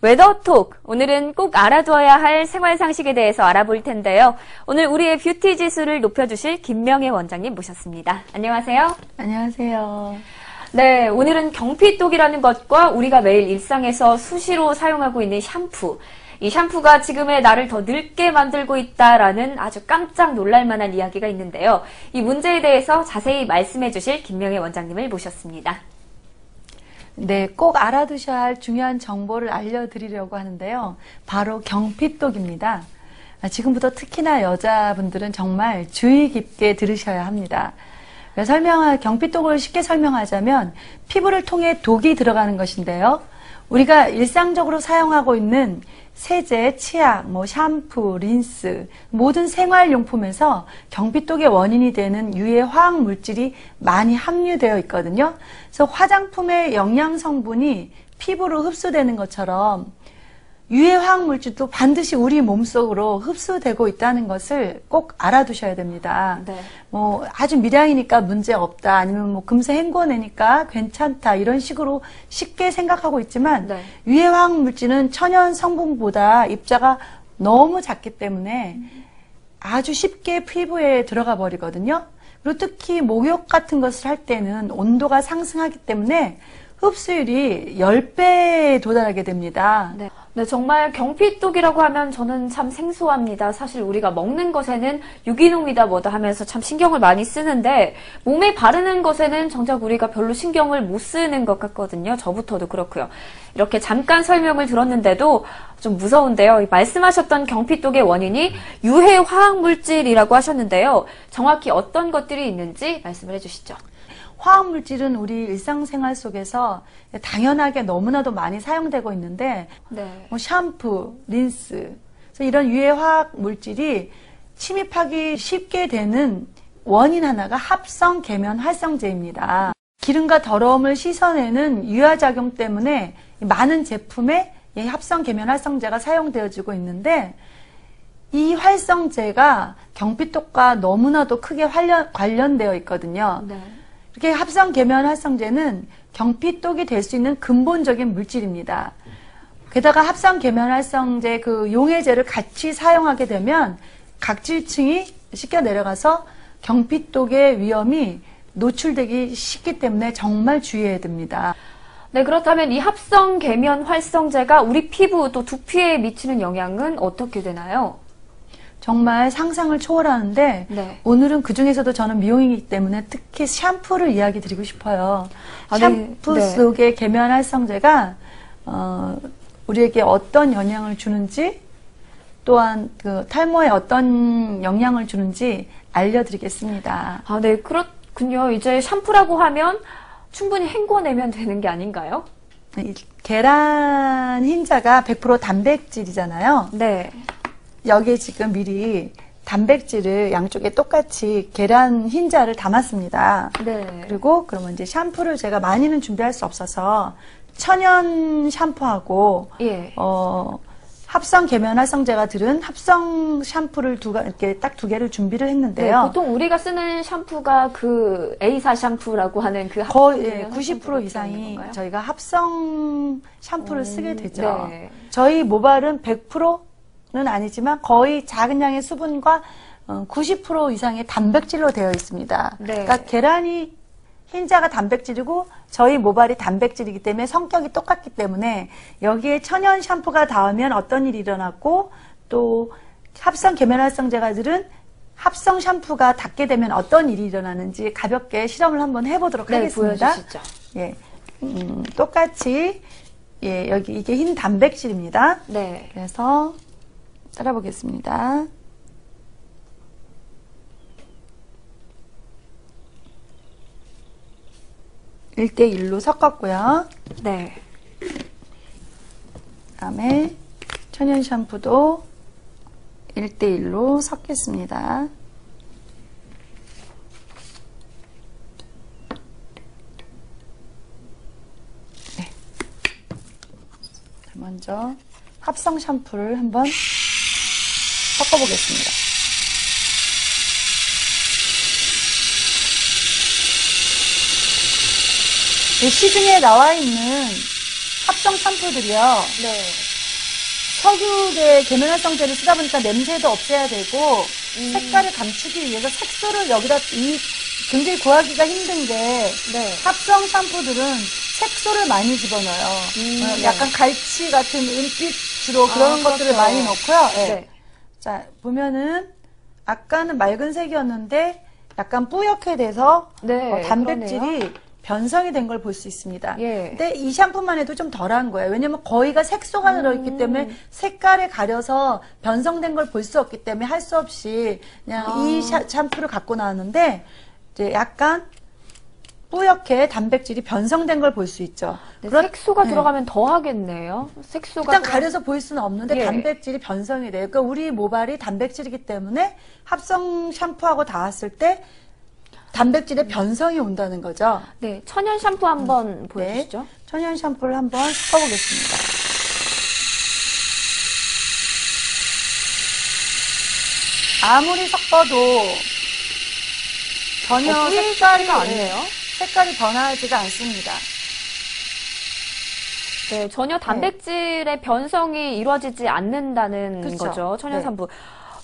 웨더톡, 오늘은 꼭 알아두어야 할 생활 상식에 대해서 알아볼 텐데요. 오늘 우리의 뷰티 지수를 높여주실 김명애 원장님 모셨습니다. 안녕하세요. 안녕하세요. 네, 오늘은 경피똑이라는 것과 우리가 매일 일상에서 수시로 사용하고 있는 샴푸, 이 샴푸가 지금의 나를 더 늙게 만들고 있다라는 아주 깜짝 놀랄만한 이야기가 있는데요. 이 문제에 대해서 자세히 말씀해 주실 김명애 원장님을 모셨습니다. 네, 꼭 알아두셔야 할 중요한 정보를 알려드리려고 하는데요. 바로 경피똑입니다. 지금부터 특히나 여자분들은 정말 주의 깊게 들으셔야 합니다. 경피똑을 쉽게 설명하자면 피부를 통해 독이 들어가는 것인데요. 우리가 일상적으로 사용하고 있는 세제, 치약, 샴푸, 린스, 모든 생활용품에서 경피똑의 원인이 되는 유해 화학 물질이 많이 함유되어 있거든요. 그래서 화장품의 영양 성분이 피부로 흡수되는 것처럼 유해 화학 물질도 반드시 우리 몸속으로 흡수되고 있다는 것을 꼭 알아두셔야 됩니다. 네. 아주 미량이니까 문제 없다, 아니면 금세 헹궈내니까 괜찮다, 이런 식으로 쉽게 생각하고 있지만, 네. 유해 화학 물질은 천연 성분보다 입자가 너무 작기 때문에 아주 쉽게 피부에 들어가 버리거든요. 그리고 특히 목욕 같은 것을 할 때는 온도가 상승하기 때문에 흡수율이 10배에 도달하게 됩니다. 네. 네, 정말 경피똑이라고 하면 저는 참 생소합니다. 사실 우리가 먹는 것에는 유기농이다 뭐다 하면서 참 신경을 많이 쓰는데 몸에 바르는 것에는 정작 우리가 별로 신경을 못 쓰는 것 같거든요. 저부터도 그렇고요. 이렇게 잠깐 설명을 들었는데도 좀 무서운데요. 말씀하셨던 경피똑의 원인이 유해 화학물질이라고 하셨는데요. 정확히 어떤 것들이 있는지 말씀을 해주시죠. 화학물질은 우리 일상생활 속에서 당연하게 너무나도 많이 사용되고 있는데, 네. 샴푸, 린스, 그래서 이런 유해 화학물질이 침입하기 쉽게 되는 원인 하나가 합성 계면 활성제입니다. 기름과 더러움을 씻어내는 유화작용 때문에 많은 제품에 이 합성 계면 활성제가 사용되어지고 있는데, 이 활성제가 경피똑과 너무나도 크게 관련되어 있거든요. 네. 이렇게 합성 계면 활성제는 경피똑이 될 수 있는 근본적인 물질입니다. 게다가 합성 계면 활성제 용해제를 같이 사용하게 되면 각질층이 씻겨 내려가서 경피똑의 위험이 노출되기 쉽기 때문에 정말 주의해야 됩니다. 네, 그렇다면 이 합성 계면 활성제가 우리 피부 또 두피에 미치는 영향은 어떻게 되나요? 정말 상상을 초월하는데, 네. 오늘은 그중에서도 저는 미용이기 때문에 특히 샴푸를 이야기 드리고 싶어요. 샴푸 네. 속의 계면 활성제가 우리에게 어떤 영향을 주는지, 또한 탈모에 어떤 영향을 주는지 알려드리겠습니다. 네, 그렇군요. 이제 샴푸라고 하면 충분히 헹궈내면 되는 게 아닌가요? 계란 흰자가 100% 단백질이잖아요. 네. 여기에 지금 미리 단백질을 양쪽에 똑같이 계란 흰자를 담았습니다. 네. 그리고 그러면 이제 샴푸를 제가 많이는 준비할 수 없어서 천연 샴푸하고 예. 합성 계면 활성제가 들은 합성 샴푸를 이렇게 딱 두 개를 준비를 했는데요. 네, 보통 우리가 쓰는 샴푸가 A사 샴푸라고 하는 거의 90% 이상이 저희가 합성 샴푸를 쓰게 되죠. 네. 저희 모발은 100%는 아니지만 거의 작은 양의 수분과 90% 이상의 단백질로 되어 있습니다. 네. 그러니까 계란이 흰자가 단백질이고 저희 모발이 단백질이기 때문에 성격이 똑같기 때문에 여기에 천연 샴푸가 닿으면 어떤 일이 일어났고, 또 합성 계면 활성제가 들은 합성 샴푸가 닿게 되면 어떤 일이 일어나는지 가볍게 실험을 한번 해보도록 하겠습니다. 보여주시죠. 예, 똑같이 여기 이게 흰 단백질입니다. 네. 그래서 따라 보겠습니다. (1대1로) 섞었고요. 네. 그다음에 천연 샴푸도 1대1로 섞겠습니다. 네. 먼저 합성 샴푸를 한번 섞어보겠습니다. 시중에 나와 있는 합성 샴푸들이요. 네. 석유계 계면활성제를 쓰다 보니까 냄새도 없애야 되고 색깔을 감추기 위해서 색소를 여기다 굉장히 구하기가 힘든 게 네. 합성 샴푸들은 색소를 많이 집어넣어요. 네. 약간 갈치 같은 은빛 주로 그런 것들을 그렇죠. 많이 넣고요. 네. 네. 자, 보면은 아까는 맑은 색이었는데 약간 뿌옇게 돼서 네, 단백질이 그러네요. 변성이 된 걸 볼 수 있습니다. 예. 근데 이 샴푸만 해도 좀 덜한 거예요. 왜냐면 거의가 색소가 들어있기 때문에 색깔에 가려서 변성된 걸 볼 수 없기 때문에 할 수 없이 그냥 이 샴푸를 갖고 나왔는데 이제 약간 뿌옇게 단백질이 변성된 걸 볼 수 있죠. 네, 색소가 들어가면 더 하겠네요. 색소가 일단 가려서 보일 수는 없는데 예. 단백질이 변성이 돼요. 그러니까 우리 모발이 단백질이기 때문에 합성 샴푸하고 닿았을 때 단백질의 변성이 온다는 거죠. 네, 천연 샴푸 한번 보여주시죠. 네, 천연 샴푸를 한번 섞어보겠습니다. 아무리 섞어도 전혀 뿌리지가 않네요. 색깔이 변하지가 않습니다. 네, 전혀 단백질의 변성이 이루어지지 않는다는 그쵸. 거죠. 천연 네. 샴푸.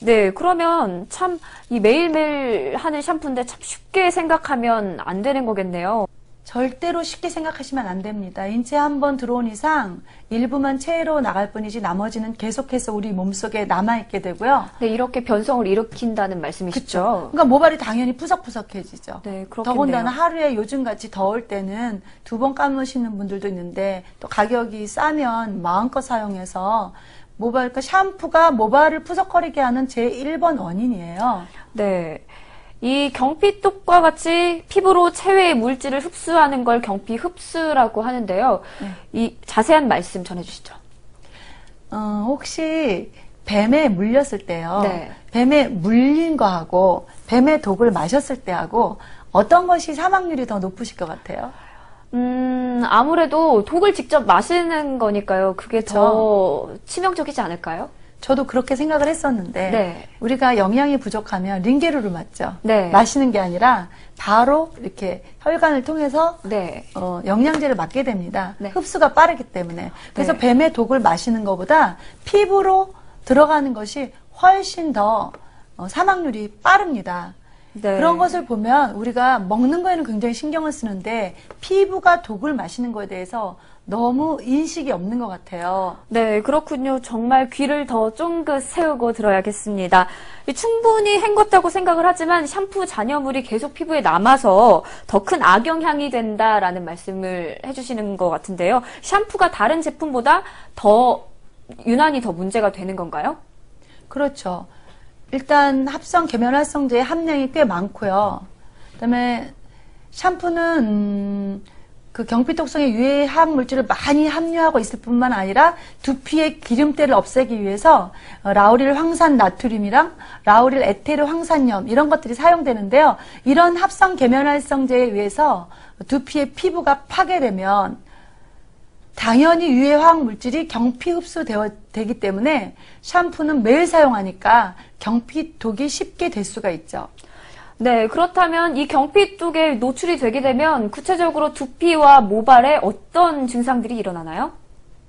네, 그러면 참 이 매일매일 하는 샴푸인데 참 쉽게 생각하면 안 되는 거겠네요. 절대로 쉽게 생각하시면 안 됩니다. 인체에 한번 들어온 이상 일부만 체로 나갈 뿐이지 나머지는 계속해서 우리 몸속에 남아있게 되고요. 네, 이렇게 변성을 일으킨다는 말씀이시죠. 그러니까 모발이 당연히 푸석푸석해지죠. 네, 그렇겠네요. 더군다나 하루에 요즘같이 더울 때는 2번 감으시는 분들도 있는데 또 가격이 싸면 마음껏 사용해서 모발, 샴푸가 모발을 푸석거리게 하는 제1번 원인이에요. 네. 이 경피독과 같이 피부로 체외의 물질을 흡수하는 걸 경피 흡수라고 하는데요. 네. 이 자세한 말씀 전해주시죠. 혹시 뱀에 물렸을 때요. 네. 뱀에 물린 거하고 뱀의 독을 마셨을 때하고 어떤 것이 사망률이 더 높으실 것 같아요? 아무래도 독을 직접 마시는 거니까요. 그게 그쵸. 더 치명적이지 않을까요? 저도 그렇게 생각을 했었는데 네. 우리가 영양이 부족하면 링게루를 맞죠. 네. 마시는 게 아니라 바로 이렇게 혈관을 통해서 네. 영양제를 맞게 됩니다. 네. 흡수가 빠르기 때문에. 그래서 네. 뱀의 독을 마시는 것보다 피부로 들어가는 것이 훨씬 더 사망률이 빠릅니다. 네. 그런 것을 보면 우리가 먹는 거에는 굉장히 신경을 쓰는데 피부가 독을 마시는 거에 대해서 너무 인식이 없는 것 같아요. 네, 그렇군요. 정말 귀를 더 쫑긋 세우고 들어야겠습니다. 충분히 헹궜다고 생각을 하지만 샴푸 잔여물이 계속 피부에 남아서 더 큰 악영향이 된다라는 말씀을 해주시는 것 같은데요. 샴푸가 다른 제품보다 유난히 더 문제가 되는 건가요? 그렇죠. 일단 합성 계면활성제의 함량이 꽤 많고요. 그다음에 샴푸는 그 경피독성의 유해화학 물질을 많이 함유하고 있을 뿐만 아니라 두피의 기름때를 없애기 위해서 라우릴 황산 나트륨이랑 라우릴 에테르 황산염 이런 것들이 사용되는데요. 이런 합성 계면활성제에 의해서 두피의 피부가 파괴되면 당연히 유해화학 물질이 경피 흡수되기 때문에 샴푸는 매일 사용하니까 경피독이 쉽게 될 수가 있죠. 네, 그렇다면 이 경피독에 노출이 되게 되면 구체적으로 두피와 모발에 어떤 증상들이 일어나나요?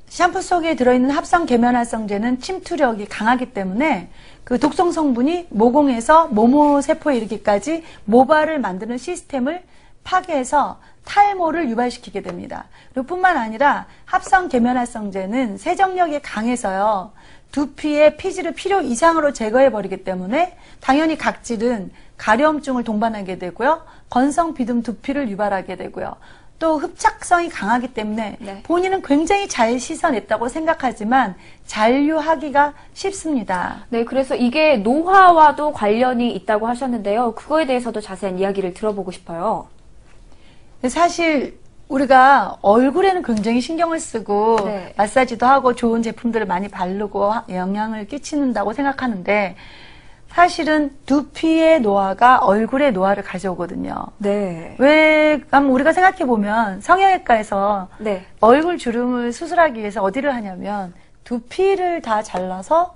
샴푸 속에 들어있는 합성 계면활성제는 침투력이 강하기 때문에 그 독성 성분이 모공에서 모모세포에 이르기까지 모발을 만드는 시스템을 파괴해서 탈모를 유발시키게 됩니다. 그리고 뿐만 아니라 합성 계면활성제는 세정력이 강해서요. 두피의 피지를 필요 이상으로 제거해버리기 때문에 당연히 각질은 가려움증을 동반하게 되고요. 건성 비듬 두피를 유발하게 되고요. 또 흡착성이 강하기 때문에 네. 본인은 굉장히 잘 씻어냈다고 생각하지만 잔류하기가 쉽습니다. 네, 그래서 이게 노화와도 관련이 있다고 하셨는데요. 그거에 대해서도 자세한 이야기를 들어보고 싶어요. 사실 우리가 얼굴에는 굉장히 신경을 쓰고 네. 마사지도 하고 좋은 제품들을 많이 바르고 영향을 끼치는다고 생각하는데 사실은 두피의 노화가 얼굴의 노화를 가져오거든요. 네. 왜 우리가 생각해보면 성형외과에서 네. 얼굴 주름을 수술하기 위해서 어디를 하냐면 두피를 다 잘라서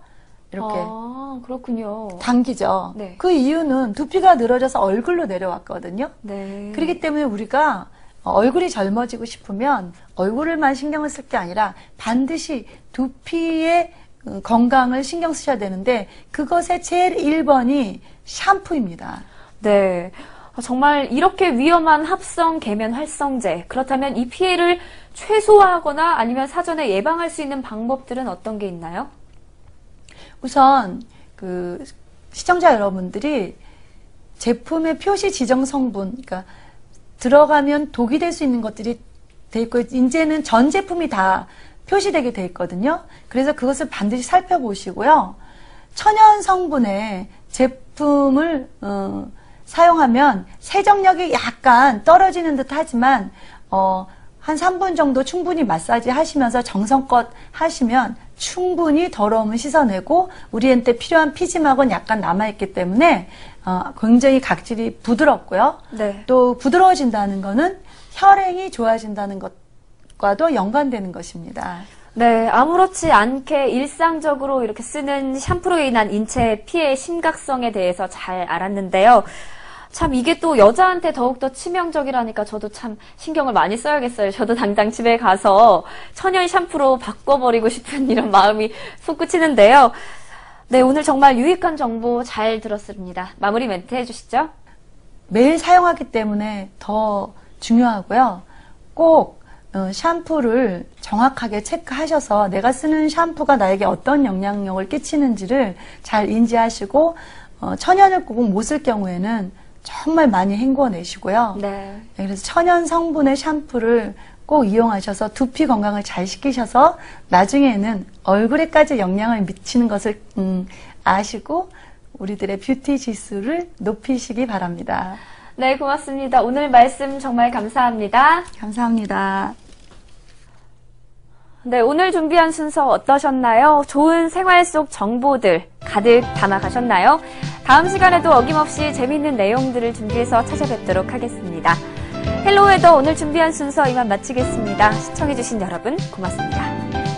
이렇게 아, 그렇군요. 당기죠. 네. 그 이유는 두피가 늘어져서 얼굴로 내려왔거든요. 네. 그렇기 때문에 우리가 얼굴이 젊어지고 싶으면 얼굴을만 신경을 쓸 게 아니라 반드시 두피의 건강을 신경 쓰셔야 되는데 그것의 제일 1번이 샴푸입니다. 네. 정말 이렇게 위험한 합성 계면 활성제. 그렇다면 이 피해를 최소화하거나 아니면 사전에 예방할 수 있는 방법들은 어떤 게 있나요? 우선 시청자 여러분들이 제품의 표시 지정 성분, 그러니까 들어가면 독이 될 수 있는 것들이 돼 있고 이제는 전 제품이 다 표시되게 돼 있거든요. 그래서 그것을 반드시 살펴보시고요. 천연 성분의 제품을 사용하면 세정력이 약간 떨어지는 듯 하지만 한 3분 정도 충분히 마사지 하시면서 정성껏 하시면 충분히 더러움을 씻어내고 우리한테 필요한 피지막은 약간 남아있기 때문에 굉장히 각질이 부드럽고요. 네. 또 부드러워진다는 거는 혈행이 좋아진다는 것과도 연관되는 것입니다. 네, 아무렇지 않게 일상적으로 이렇게 쓰는 샴푸로 인한 인체 피해의 심각성에 대해서 잘 알았는데요. 참 이게 또 여자한테 더욱더 치명적이라니까 저도 참 신경을 많이 써야겠어요. 저도 당장 집에 가서 천연 샴푸로 바꿔버리고 싶은 이런 마음이 솟구치는데요. 네, 오늘 정말 유익한 정보 잘 들었습니다. 마무리 멘트 해주시죠. 매일 사용하기 때문에 더 중요하고요. 꼭 샴푸를 정확하게 체크하셔서 내가 쓰는 샴푸가 나에게 어떤 영향력을 끼치는지를 잘 인지하시고 천연을 꼭 못 쓸 경우에는 정말 많이 헹궈내시고요. 네. 그래서 천연 성분의 샴푸를 꼭 이용하셔서 두피 건강을 잘 시키셔서 나중에는 얼굴에까지 영향을 미치는 것을 아시고 우리들의 뷰티 지수를 높이시기 바랍니다. 네, 고맙습니다. 오늘 말씀 정말 감사합니다. 감사합니다. 네, 오늘 준비한 순서 어떠셨나요? 좋은 생활 속 정보들 가득 담아가셨나요? 다음 시간에도 어김없이 재미있는 내용들을 준비해서 찾아뵙도록 하겠습니다. 헬로웨더 오늘 준비한 순서 이만 마치겠습니다. 시청해주신 여러분 고맙습니다.